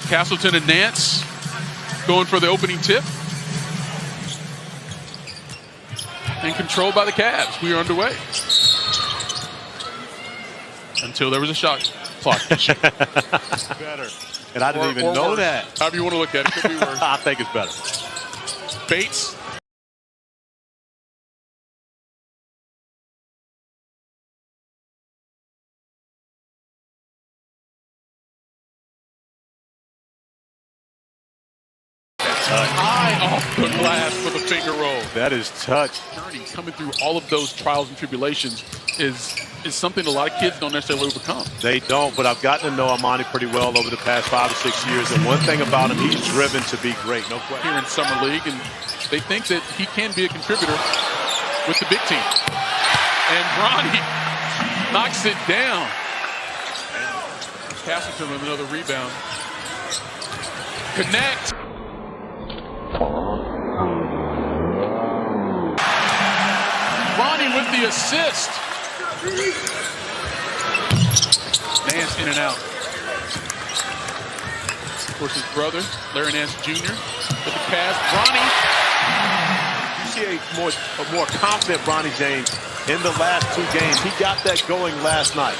Castleton and Nance going for the opening tip. And controlled by the Cavs. We are underway. Until there was a shot clock. Better. And I didn't even know worse. that. However you want to look at it, could be worse. I think it's better. Bates. High off the glass for the finger roll. That is touch. Journey coming through all of those trials and tribulations is something a lot of kids don't necessarily overcome. They don't, but I've gotten to know Amani pretty well over the past 5 or 6 years. And one thing about him, he's driven to be great. No question. Here in Summer League, and they think that he can be a contributor with the big team. And Bronny knocks it down. Castleton with another rebound. Connect. Bronny with the assist. Nance in and out. Of course, his brother, Larry Nance Jr. with the pass. Bronny. You see a more confident Bronny James in the last 2 games. He got that going last night.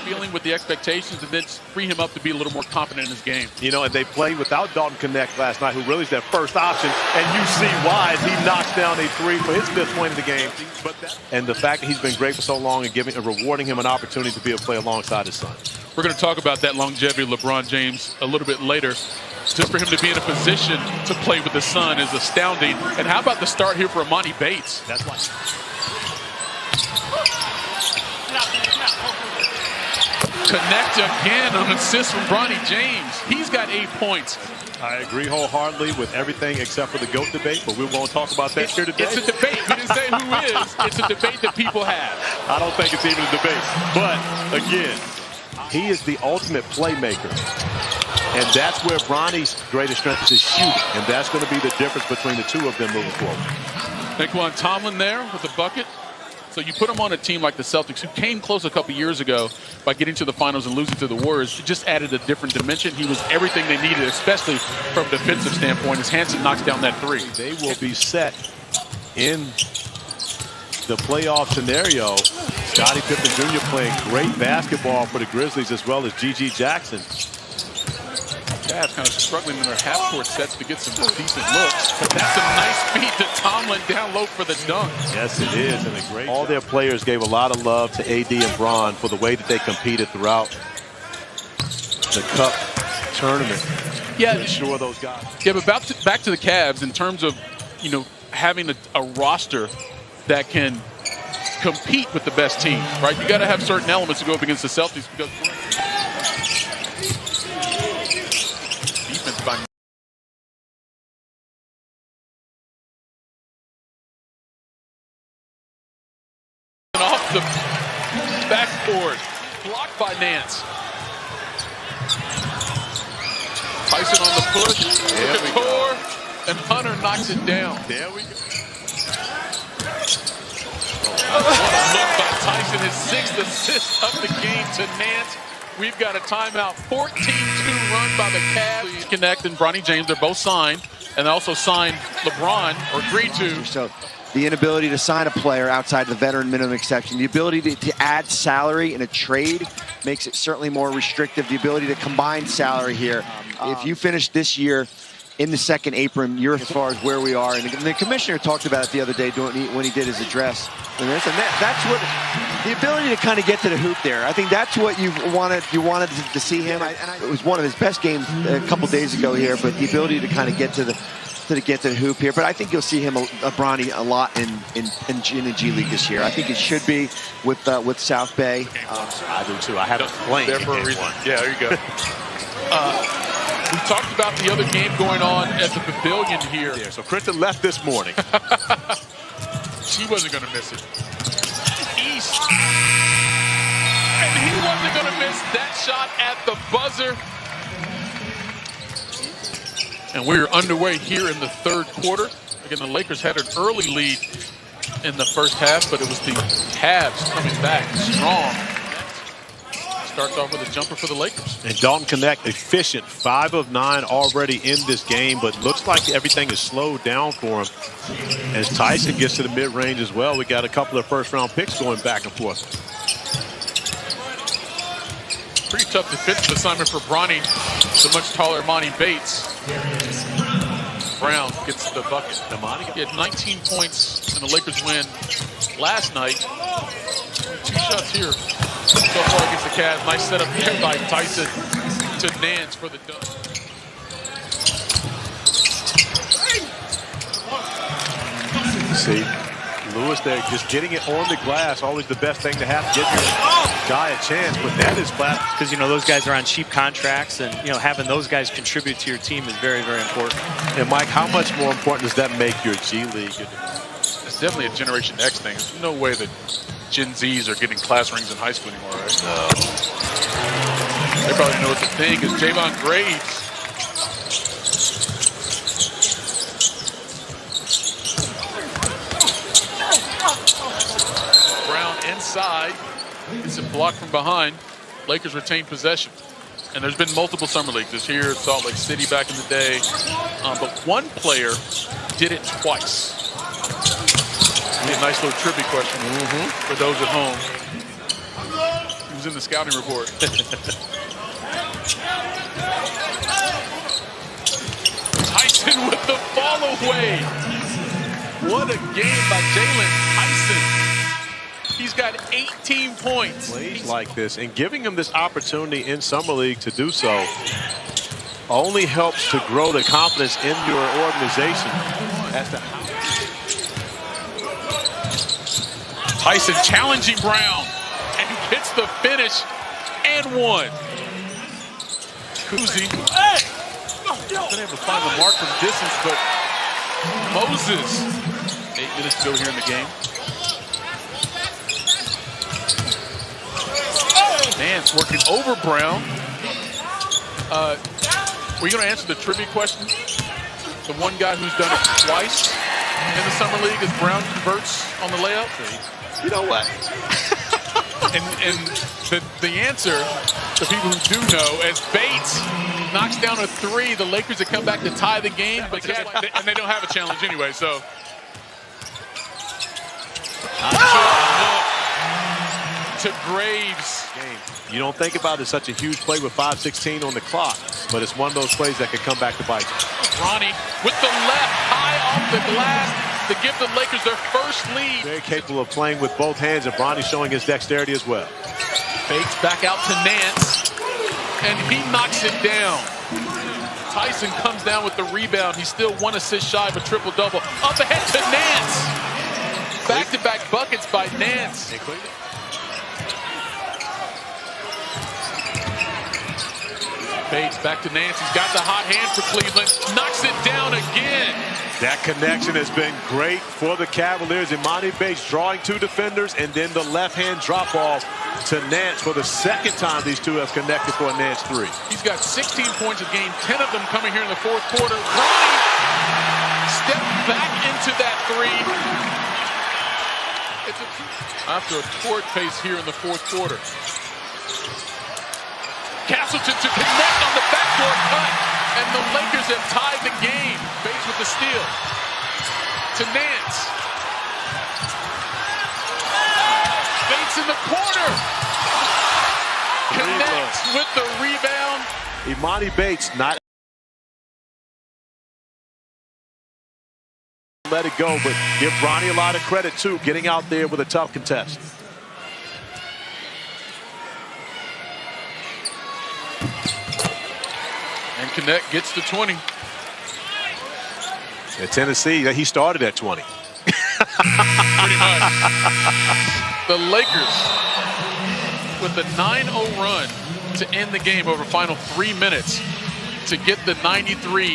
Feeling with the expectations and then free him up to be a little more confident in his game. You know, and they played without Dalton Connect last night, who really is their first option. And you see why as he knocks down a 3 for his 5th point of the game. And the fact that he's been great for so long and rewarding him an opportunity to be able to play alongside his son. We're going to talk about that longevity of LeBron James a little bit later. Just for him to be in a position to play with his son is astounding. And how about the start here for Amani Bates? That's why. Connect again on assist from Bronny James. He's got 8 points. I agree wholeheartedly with everything except for the GOAT debate, but we won't talk about that here today. It's a debate. We didn't say who is. It's a debate that people have. I don't think it's even a debate. But, again, he is the ultimate playmaker. And that's where Bronny's greatest strength is his shooting. And that's going to be the difference between the two of them moving forward. Naquan Tomlin there with the bucket. So you put him on a team like the Celtics, who came close a couple years ago by getting to the finals and losing to the Warriors. It just added a different dimension. He was everything they needed, especially from a defensive standpoint, as Hansen knocks down that 3. They will be set in the playoff scenario. Scottie Pippen Jr. playing great basketball for the Grizzlies, as well as G.G. Jackson. Cavs kind of struggling in their half-court sets to get some decent looks. But that's a nice feed to Tomlin down low for the dunk. Yes, it is, and a great All their players gave a lot of love to AD and Bron for the way that they competed throughout the Cup tournament. Yeah, sure those guys. Yeah, but back to the Cavs in terms of, you know, having a roster that can compete with the best team, right? You got to have certain elements to go up against the Celtics because defense by off the backboard, blocked by Nance. Tyson on the push, Couture, and Hunter knocks it down. There we go. What a look by Tyson, his 6th assist of the game to Nance. We've got a timeout, 14-2 run by the Cavs. Connect and Bronny James, they're both signed, and they also signed LeBron, or agreed to. So the inability to sign a player outside the veteran minimum exception, the ability to add salary in a trade makes it certainly more restrictive. The ability to combine salary here. If you finish this year in the second apron, you're as far as where we are. And the commissioner talked about it the other day when he did his address. And that's what the ability to kind of get to the hoop there. I think that's what you wanted to see him. It was one of his best games a couple days ago here, but the ability to kind of get to the hoop here. But I think you'll see him, Bronny, a lot in the G League this year. I think it should be with South Bay. I do too. I haven't played there for a reason. Yeah, there you go. We talked about the other game going on at the Pavilion here. Yeah, so Kristen left this morning. She wasn't going to miss it. East. And he wasn't going to miss that shot at the buzzer. And we're underway here in the 3rd quarter. Again, the Lakers had an early lead in the first half, but it was the Cavs coming back strong. starts off with a jumper for the Lakers. And Dalton Connect, efficient, 5 of 9 already in this game, but looks like everything is slowed down for him. As Tyson gets to the mid-range as well, we got a couple of first-round picks going back and forth. Pretty tough defensive assignment for Bronny, the much taller Imani Bates. Brown gets the bucket. He had 19 points in the Lakers win last night. 2 shots here so far against the Cavs. Nice setup here by Tyson to Nance for the dunk. See, Lewis there just getting it on the glass, always the best thing to have to give your guy a chance, but that is flat. Because, you know, those guys are on cheap contracts, and, you know, having those guys contribute to your team is very, very important. And, Mike, how much more important does that make your G League? It's definitely a Generation X thing. There's no way that Gen Zs are getting class rings in high school anymore, right? No. They probably know what the thing is. Javon Graves. Brown inside. It's a block from behind. Lakers retain possession. And there's been multiple summer leagues. This here at Salt Lake City back in the day. But one player did it twice. A nice little trivia question for those at home. He was in the scouting report. Tyson with the follow away. What a game by Jalen Tyson. He's got 18 points. Plays like this, and giving him this opportunity in Summer League to do so only helps to grow the confidence in your organization as to how. Tyson challenging Brown and gets the finish and one. Kuzi been able to find the mark from distance, but Moses. 8 minutes to go here in the game. Nance working over Brown. Were you going to answer the trivia question? The one guy who's done it twice in the summer league is Brown converts on the layup. You know what? and the answer, the people who do know, as Bates knocks down a 3, the Lakers have come back to tie the game, and they don't have a challenge anyway. So. To Graves. You don't think about it as such a huge play with 5:16 on the clock, but it's one of those plays that could come back to bite you. Ronnie with the left high off the glass to give the Lakers their first lead. Very capable of playing with both hands, and Bronny showing his dexterity as well. Bates back out to Nance, and he knocks it down. Tyson comes down with the rebound. He's still 1 assist shy of a triple-double. Up ahead to Nance. Back-to-back buckets by Nance. Bates back to Nance. He's got the hot hand for Cleveland. Knocks it down again. That connection has been great for the Cavaliers. Imani Bates drawing 2 defenders, and then the left-hand drop-off to Nance for the second time these two have connected for a Nance 3. He's got 16 points a game, 10 of them coming here in the fourth quarter. Ronnie stepped back into that 3. After a torrid pace here in the fourth quarter. Castleton to connect on the backdoor cut, and the Lakers have tied the game. Bates with the steal. To Nance. Bates in the corner. Connects with the rebound. Imani Bates not let it go, but give Ronnie a lot of credit too, getting out there with a tough contest. And Connect gets to 20. At Tennessee, he started at 20. Pretty much. The Lakers with a 9-0 run to end the game over final 3 minutes to get the 93